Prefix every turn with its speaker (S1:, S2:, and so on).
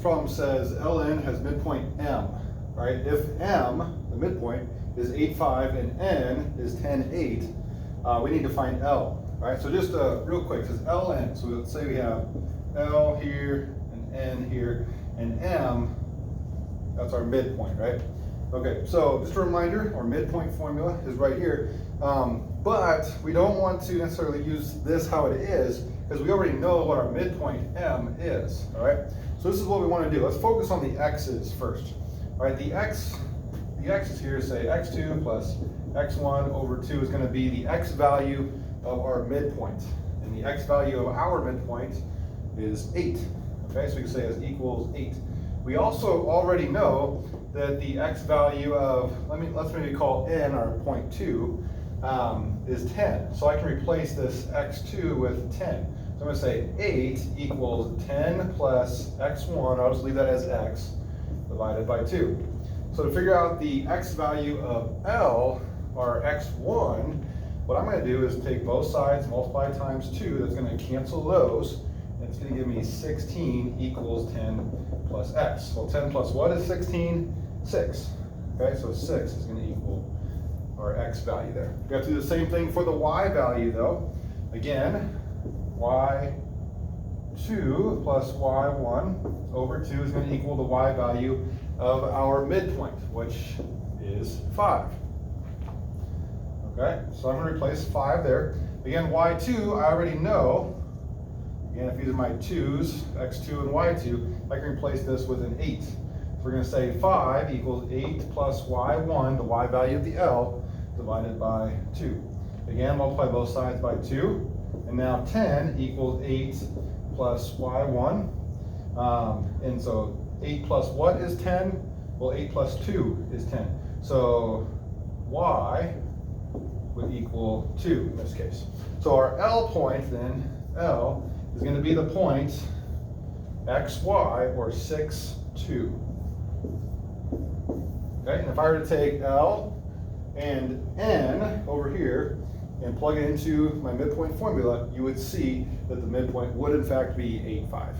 S1: problem says Ln has midpoint m, right? If m, the midpoint, is 8, 5, and n is 10, 8, we need to find L, right? So just real quick, it says Ln, so let's say we have L here, and n here, and m, that's our midpoint, right? Okay, so just a reminder, our midpoint formula is right here, but we don't want to necessarily use this how it is, because we already know what our midpoint m is, all right? So this is what we want to do. Let's focus on the x's first, all right? The x's here, say x2 plus x1 over 2 is going to be the x value of our midpoint, and the x value of our midpoint is 8, okay? So we can say as equals 8. We also already know that the x value of, let's maybe call n our point 2, is 10. So I can replace this x2 with 10. So I'm going to say 8 equals 10 plus x1, I'll just leave that as x, divided by 2. So to figure out the x value of L, or x1, what I'm going to do is take both sides, multiply times 2, that's going to cancel those, and it's going to give me 16 equals 10 plus x. Well, 10 plus what is 16? 6. Okay, so 6 is going to equal our x value there. We have to do the same thing for the y value though. Again, y2 plus y1 over 2 is going to equal the y value of our midpoint, which is 5. Okay, so I'm going to replace 5 there. Again, y2, I already know. Again, if these are my 2's, x2 and y2, I can replace this with an 8. So we're going to say 5 equals 8 plus y1, the y value of the L, divided by 2. Again, multiply both sides by 2. And now 10 equals 8 plus y1. And so 8 plus what is 10? Well, 8 plus 2 is 10. So y would equal 2 in this case. So our L point then, L, is going to be the point xy, or 6, 2. Okay, and if I were to take L and n over here and plug it into my midpoint formula, you would see that the midpoint would in fact be 8, 5.